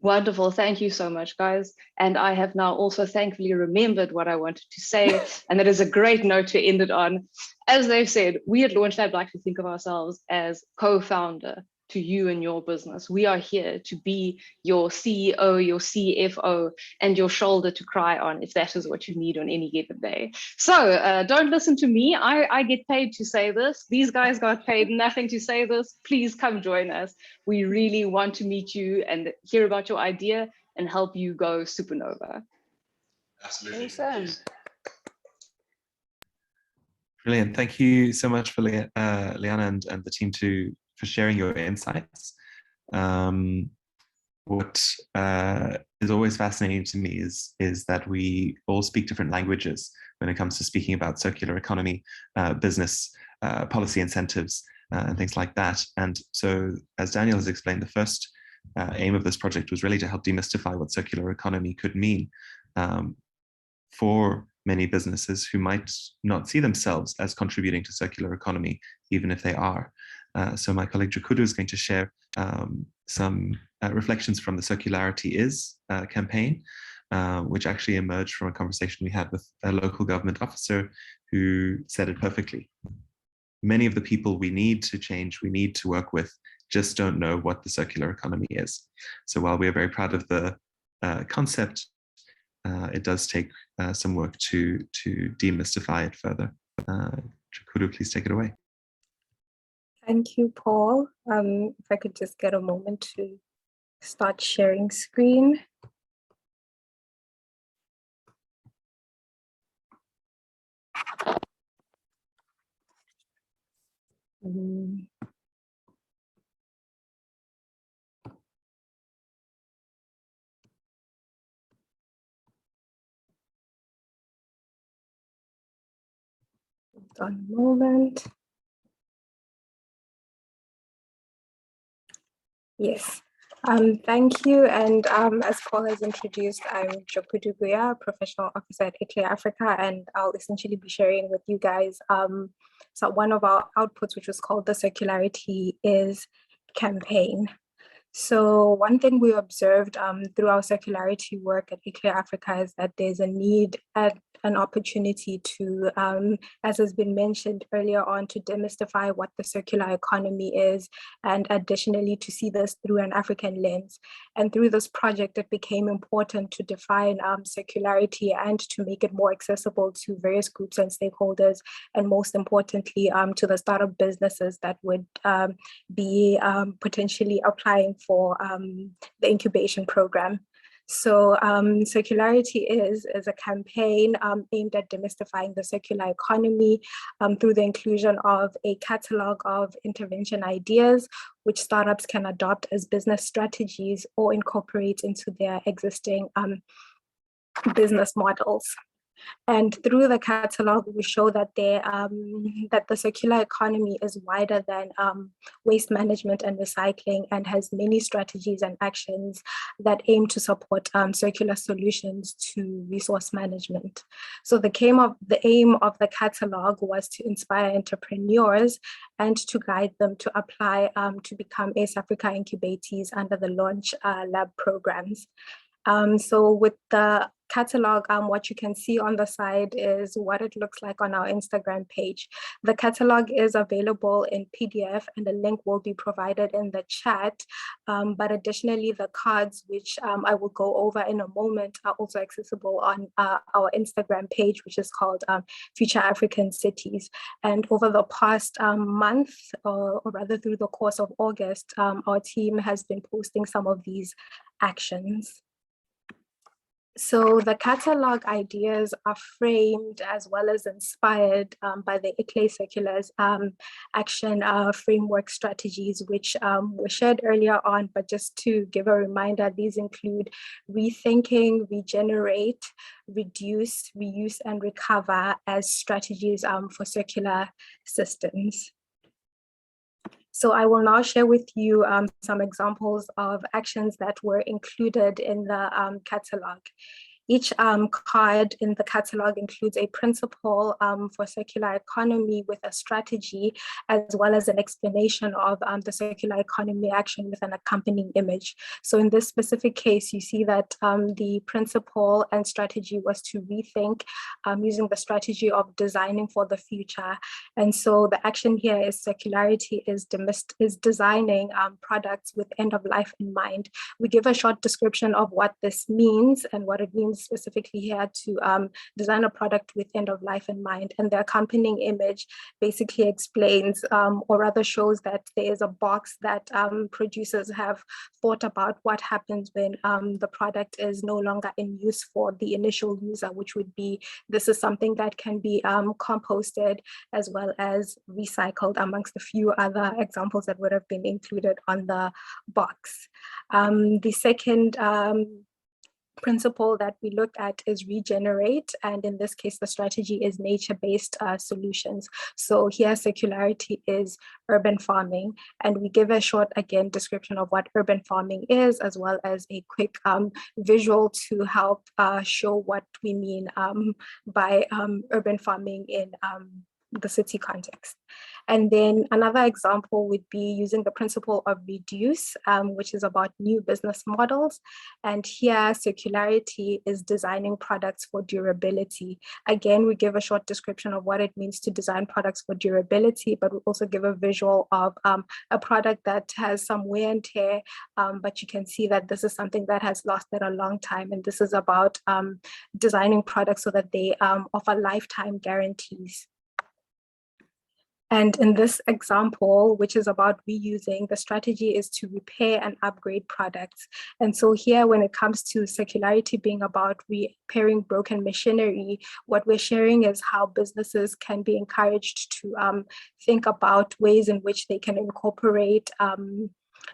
Wonderful. Thank you so much, guys. And I have now also thankfully remembered what I wanted to say. And that is a great note to end it on. As they've said, we at Launch Lab like to think of ourselves as co-founder to you and your business. We are here to be your CEO, your CFO, and your shoulder to cry on if that is what you need on any given day. So don't listen to me. I get paid to say this. These guys got paid nothing to say this. Please come join us. We really want to meet you and hear about your idea and help you go supernova. Absolutely. Awesome. Brilliant. Thank you so much for Liana and the team for sharing your insights. What is always fascinating to me is that we all speak different languages when it comes to speaking about circular economy, business, policy incentives, and things like that. And so, as Daniel has explained, the first aim of this project was really to help demystify what circular economy could mean for many businesses who might not see themselves as contributing to circular economy, even if they are. So my colleague Jakudu is going to share some reflections from the Circularity Is campaign, which actually emerged from a conversation we had with a local government officer who said it perfectly. Many of the people we need to change, we need to work with, just don't know what the circular economy is. So while we are very proud of the concept, it does take some work to demystify it further. Jakudu, please take it away. Thank you, Paul. If I could just get a moment to start sharing screen. Hold on a moment. Yes, thank you. And as Paul has introduced, I'm Jakudu Guya, Professional Officer at ICLEI Africa, and I'll essentially be sharing with you guys so one of our outputs, which was called the Circularity Is campaign. So one thing we observed through our circularity work at ICLEI Africa is that there's a need at an opportunity to, as has been mentioned earlier on, to demystify what the circular economy is, and additionally to see this through an African lens. And through this project, it became important to define circularity and to make it more accessible to various groups and stakeholders, and most importantly, to the startup businesses that would be potentially applying for the incubation program. So Circularity is a campaign aimed at demystifying the circular economy through the inclusion of a catalog of intervention ideas, which startups can adopt as business strategies or incorporate into their existing business models. And through the catalog, we show that that the circular economy is wider than waste management and recycling, and has many strategies and actions that aim to support circular solutions to resource management. So the aim of the catalog was to inspire entrepreneurs and to guide them to apply to become ACE Africa incubatees under the Launch Lab programs. So with the catalog, what you can see on the side is what it looks like on our Instagram page. The catalog is available in PDF, and a link will be provided in the chat. But additionally, the cards, which I will go over in a moment, are also accessible on our Instagram page, which is called Future African Cities. And over the past month, or rather through the course of August, our team has been posting some of these actions. So the catalog ideas are framed as well as inspired by the ICLEI Circulars action framework strategies, which were shared earlier on, but just to give a reminder, these include rethinking, regenerate, reduce, reuse, and recover as strategies for circular systems. So I will now share with you some examples of actions that were included in the catalog. Each card in the catalog includes a principle for circular economy with a strategy, as well as an explanation of the circular economy action with an accompanying image. So in this specific case, you see that the principle and strategy was to rethink using the strategy of designing for the future. And so the action here is circularity is designing products with end of life in mind. We give a short description of what this means and what it means specifically here to design a product with end of life in mind. And the accompanying image basically explains or rather shows that there is a box that producers have thought about what happens when the product is no longer in use for the initial user, which would be, this is something that can be composted as well as recycled, amongst a few other examples that would have been included on the box. The second principle that we look at is regenerate, and in this case the strategy is nature-based solutions. So here circularity is urban farming, and we give a short again description of what urban farming is, as well as a quick visual to help show what we mean by urban farming in the city context. And then another example would be using the principle of reduce, which is about new business models. And here circularity is designing products for durability. Again, we give a short description of what it means to design products for durability, but we also give a visual of a product that has some wear and tear, but you can see that this is something that has lasted a long time. And this is about designing products so that they offer lifetime guarantees. And in this example, which is about reusing, the strategy is to repair and upgrade products. And so here, when it comes to circularity being about repairing broken machinery, what we're sharing is how businesses can be encouraged to think about ways in which they can incorporate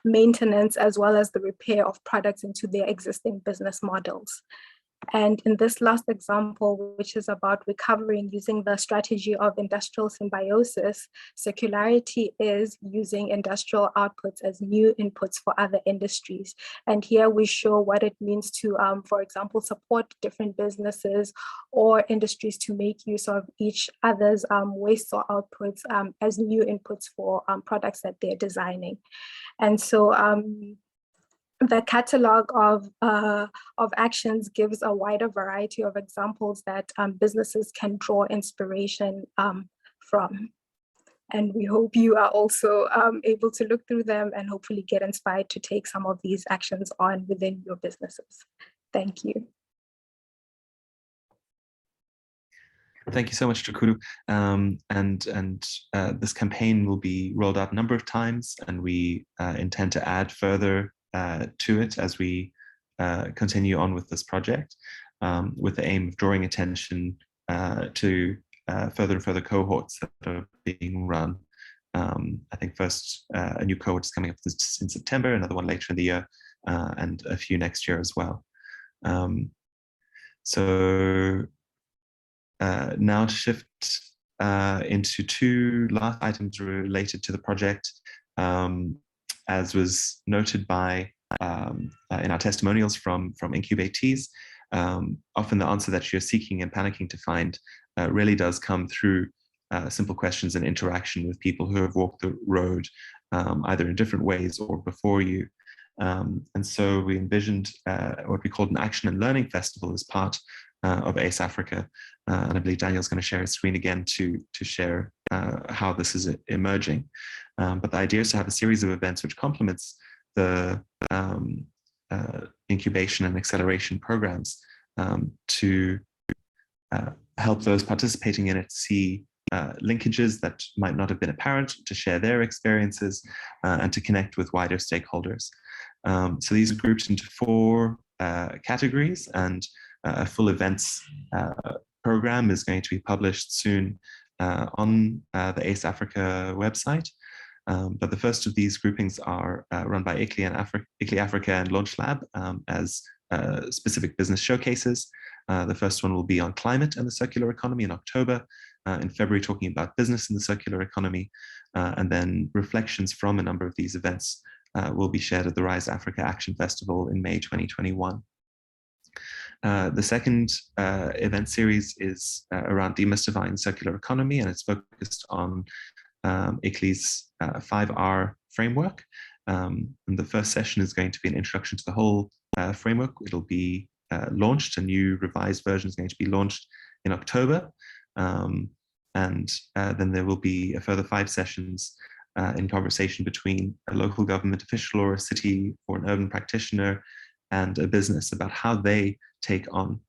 maintenance as well as the repair of products into their existing business models. And in this last example, which is about recovering using the strategy of industrial symbiosis, circularity is using industrial outputs as new inputs for other industries. And here we show what it means to, for example, support different businesses or industries to make use of each other's waste or outputs as new inputs for products that they're designing. And so the catalog of actions gives a wider variety of examples that businesses can draw inspiration from. And we hope you are also able to look through them and hopefully get inspired to take some of these actions on within your businesses. Thank you. Thank you so much, Chukuru. This campaign will be rolled out a number of times, and we intend to add further to it as we continue on with this project, with the aim of drawing attention to further and further cohorts that are being run. I think first a new cohort is coming up in September, another one later in the year, and a few next year as well. So now to shift into two last items related to the project. As was noted by in our testimonials from incubatees, often the answer that you're seeking and panicking to find really does come through simple questions and interaction with people who have walked the road either in different ways or before you. And so we envisioned what we called an action and learning festival as part of ACE Africa. And I believe Daniel's going to share his screen again to share how this is emerging. But the idea is to have a series of events which complements the incubation and acceleration programs to help those participating in it see linkages that might not have been apparent, to share their experiences, and to connect with wider stakeholders. So these are grouped into 4 categories, and a full events program is going to be published soon on the ACE Africa website. But the first of these groupings are run by ICLEI Africa and Launch Lab as specific business showcases. The first one will be on climate and the circular economy in October, in February talking about business and the circular economy, and then reflections from a number of these events will be shared at the Rise Africa Action Festival in May 2021. The second event series is around demystifying circular economy, and it's focused on ICLEI's 5R framework. And the first session is going to be an introduction to the whole framework. It'll be launched, a new revised version is going to be launched in October. And then there will be a further 5 sessions in conversation between a local government official or a city or an urban practitioner and a business about how they take on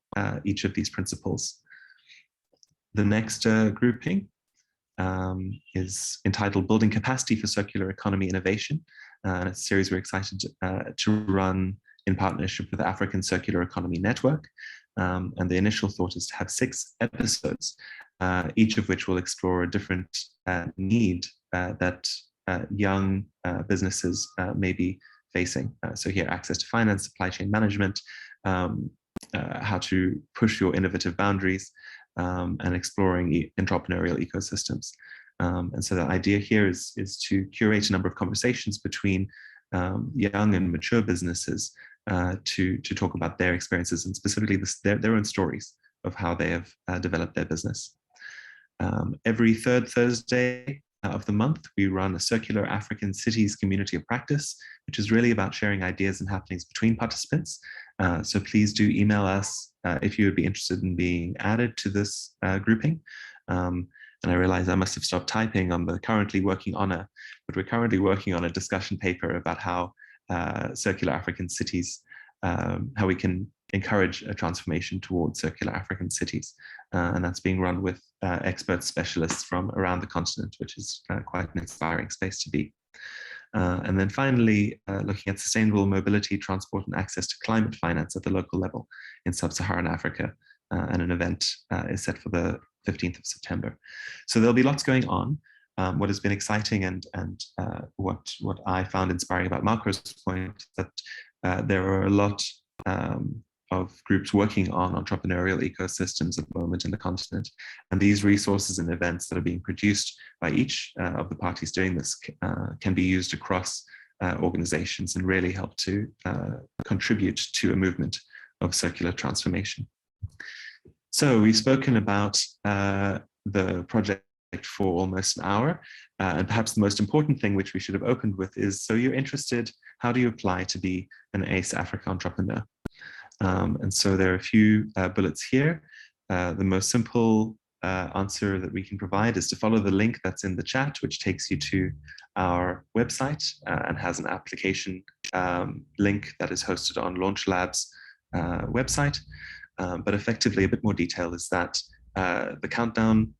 each of these principles. The next grouping is entitled Building Capacity for Circular Economy Innovation. And it's a series we're excited to run in partnership with the African Circular Economy Network. And the initial thought is to have 6 episodes, each of which will explore a different need that young businesses may be facing. So here, access to finance, supply chain management, how to push your innovative boundaries, and exploring entrepreneurial ecosystems. And so the idea here is to curate a number of conversations between young and mature businesses to talk about their experiences and specifically their own stories of how they have developed their business. Every third Thursday of the month, we run a Circular African Cities Community of Practice, which is really about sharing ideas and happenings between participants. So please do email us if you would be interested in being added to this grouping. And I realize I must have stopped typing. We're currently working on a discussion paper about how circular African cities, how we can encourage a transformation towards circular African cities. And that's being run with expert specialists from around the continent, which is quite an inspiring space to be. And then finally, looking at sustainable mobility, transport, and access to climate finance at the local level in sub-Saharan Africa. And an event is set for the 15th of September. So there'll be lots going on. What has been exciting and what I found inspiring about Marco's point, that there are a lot of groups working on entrepreneurial ecosystems at the moment in the continent. And these resources and events that are being produced by each of the parties doing this can be used across organizations and really help to contribute to a movement of circular transformation. So we've spoken about the project for almost an hour. And perhaps the most important thing which we should have opened with is, so you're interested, how do you apply to be an ACE Africa entrepreneur? And so there are a few bullets here. The most simple answer that we can provide is to follow the link that's in the chat, which takes you to our website and has an application link that is hosted on Launch Lab's website. But effectively, a bit more detail is that the countdown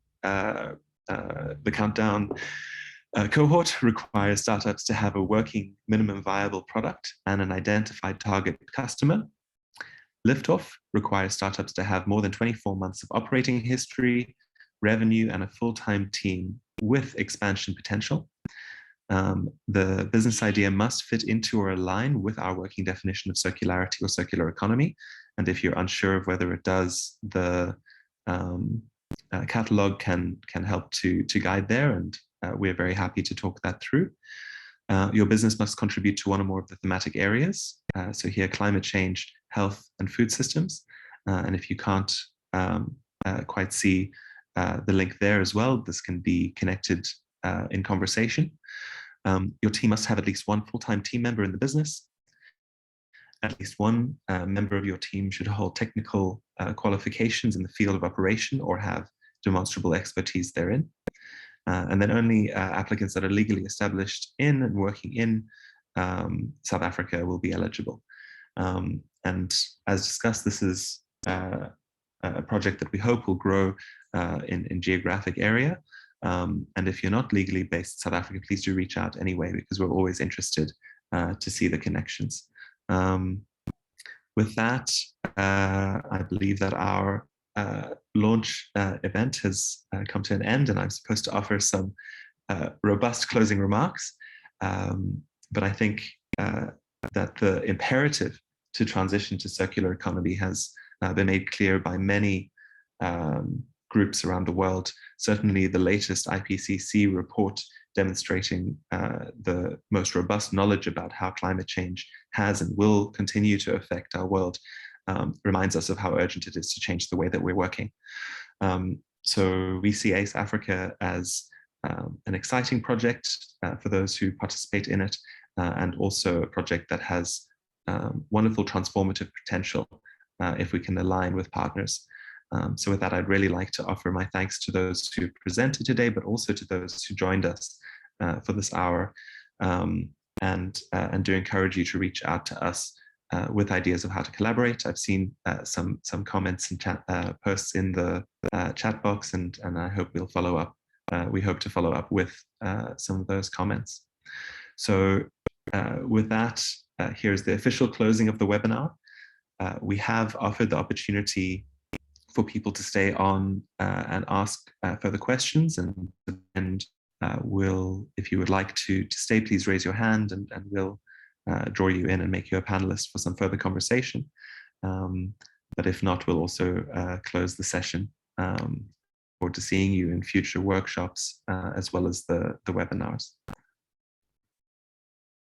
cohort requires startups to have a working minimum viable product and an identified target customer. Liftoff requires startups to have more than 24 months of operating history, revenue, and a full-time team with expansion potential. The business idea must fit into or align with our working definition of circularity or circular economy. And if you're unsure of whether it does, the catalog can help to guide there, and we're very happy to talk that through. Your business must contribute to one or more of the thematic areas. So here, climate change, health, and food systems. And if you can't quite see the link there as well, this can be connected in conversation. Your team must have at least one full-time team member in the business. At least one member of your team should hold technical qualifications in the field of operation or have demonstrable expertise therein. And then only applicants that are legally established in and working in South Africa will be eligible. And as discussed, this is a project that we hope will grow in geographic area. And if you're not legally based in South Africa, please do reach out anyway, because we're always interested to see the connections. With that, I believe that our launch event has come to an end, and I'm supposed to offer some robust closing remarks. But I think that the imperative to transition to circular economy has been made clear by many groups around the world. Certainly the latest IPCC report demonstrating the most robust knowledge about how climate change has and will continue to affect our world reminds us of how urgent it is to change the way that we're working. So we see ACE Africa as an exciting project for those who participate in it, and also a project that has wonderful transformative potential if we can align with partners. So with that, I'd really like to offer my thanks to those who presented today, but also to those who joined us for this hour, and do encourage you to reach out to us with ideas of how to collaborate. I've seen some comments and posts in the chat box, and I hope we'll follow up. We hope to follow up with some of those comments. So with that, here's the official closing of the webinar. We have offered the opportunity for people to stay on and ask further questions, and we'll, if you would like to stay, please raise your hand, and we'll draw you in and make you a panelist for some further conversation. But if not, we'll also close the session. Forward to seeing you in future workshops as well as the webinars.